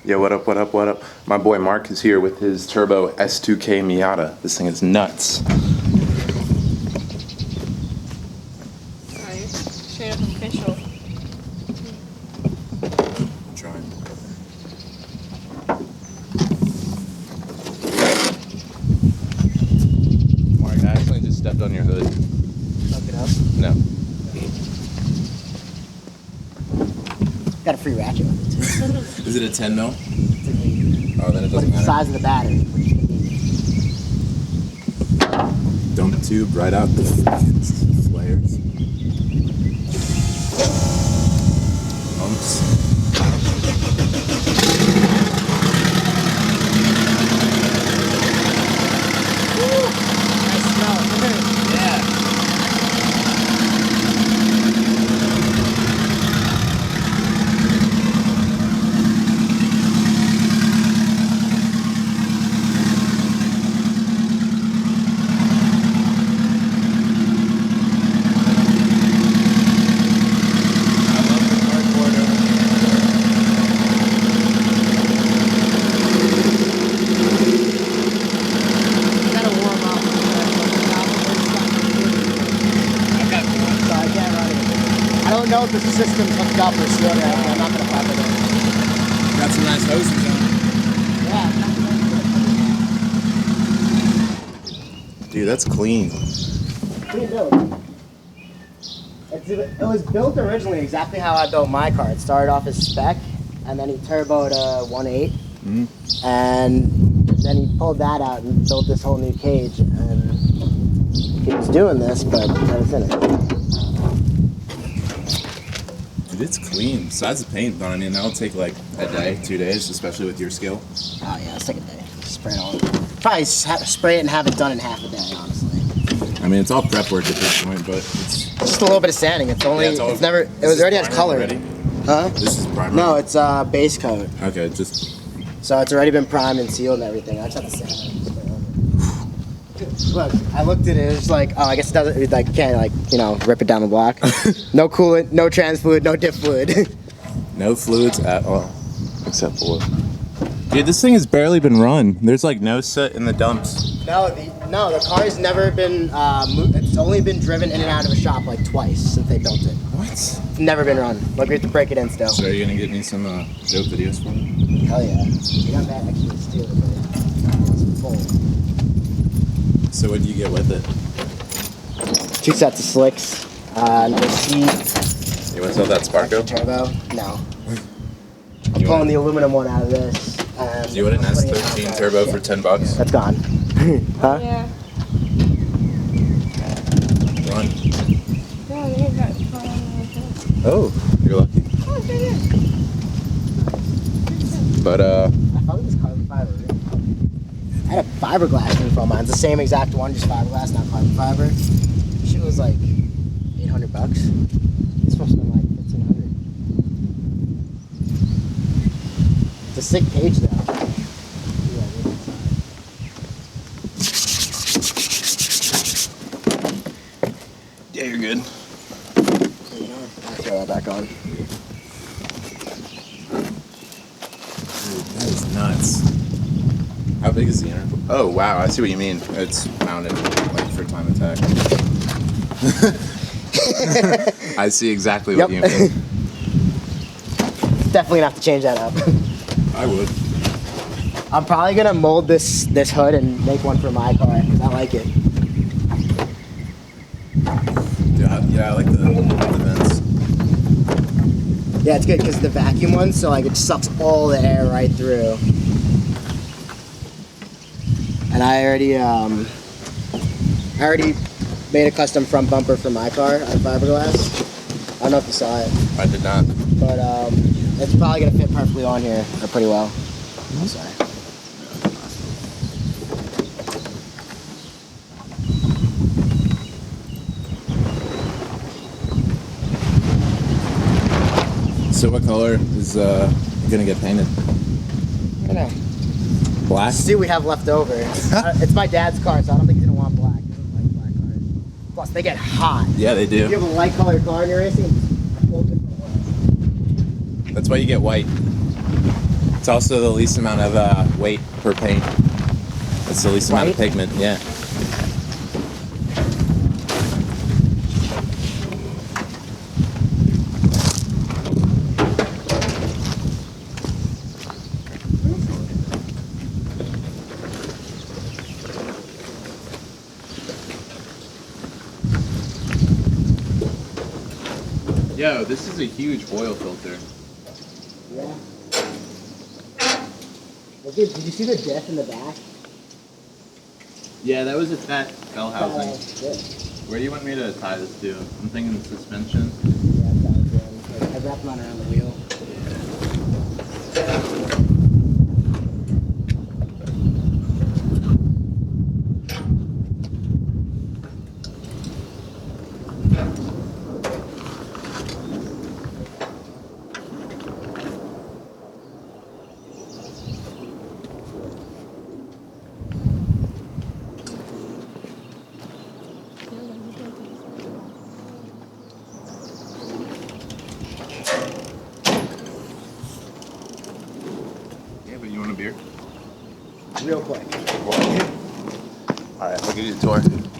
Yo, what up, what up, what up? My boy Mark is here with his turbo S2K Miata. This thing is nuts. Alright, straight up official. I'm trying. Mark, I actually just stepped on your hood. Fuck it up. No. Got a free ratchet with it too. Is it a 10 mil? It's an 8. Oh, then it But doesn't it's the matter. size of the battery, which is convenient. Dump tube right out the flares. Pumps. Nice smell. Yeah. Gotta warm up. So I can't run it. I don't know if the system's hooked up or sealed or anything. I'm not gonna fuck with it. Got some nice hoses on. Yeah. Dude, that's clean. Pretty built. It was built originally exactly how I built my car. It started off as spec, and then he turboed a 1.8, and then he pulled that out and built this whole new cage. And he was doing this, but I was in it. Dude, it's clean. Besides the paint, but I mean, that'll take like a day, 2 days, especially with your skill. Oh yeah, it's like a day. Spray it all. Probably spray it and have it done in half a day, honestly. I mean, it's all prep work at this point, but it's Just a little bit of sanding. It's only. Yeah, It's never. It was already has color. Already? Huh? This is primer. No, it's base coat. Okay, just So it's already been primed and sealed and everything. I just have to sand it. Look, I looked at it. It was like, oh, I guess it doesn't. Like, you can't like, rip it down the block. No coolant, no trans fluid, no diff fluid. no fluids at all, except for. Dude, this thing has barely been run. There's like no soot in the dumps. No, the car's never been. It's only been driven in and out of a shop like twice since they built it. What? It's never been run. Look, we have to break it in still. So are you gonna get me some dope videos for me? Hell yeah. We got that actually to steal it, but yeah. It's full. So what do you get with it? 2 sets of slicks, another seat, You want to sell that Sparko? turbo. No. I'm pulling the aluminum one out of this. Do you want an S13 turbo for $10? That's gone. Huh? Yeah. Run. Yeah, they got fun. Oh, you're lucky. Oh, it's right there. But I found this carbon fiber. I had a fiberglass roof on mine. It's the same exact one, just fiberglass, not carbon fiber. Shit was like $800. It's supposed to be like $1,500. It's a sick cage though. yeah, you're good. I'll throw that back on. Dude, that is nuts. How big is the inner? Oh wow, I see what you mean. It's mounted like for time attack. I see exactly what you mean. Definitely gonna have to change that up. I would. I'm probably gonna mold this hood and make one for my car because I like it. Yeah, I like the vents. Yeah, it's good because the vacuum one, so like it sucks all the air right through. And I already made a custom front bumper for my car out of fiberglass. I don't know if you saw it, I did not. but it's probably gonna fit perfectly on here, or pretty well. I'm sorry. So what color is gonna get painted? I don't know. Black? Let's see what we have left over. It's my dad's car, so I don't think he's gonna want black. He doesn't like black cars. Plus, they get hot. Yeah, they If you do. have a light colored car in your racing, it's a whole different world. That's why you get white. It's also the least amount of weight per paint. It's the least amount of White? pigment, yeah. Yo, this is a huge oil filter. Yeah. Look at, did you see the diff in the back? Yeah, that was a fat bell housing. Good. Where do you want me to tie this to? I'm thinking the suspension. Yeah, that sounds good. Like, I wrapped mine around the wheel. Yeah, but you want a beer? Real quick. Alright, I'll give you the tour.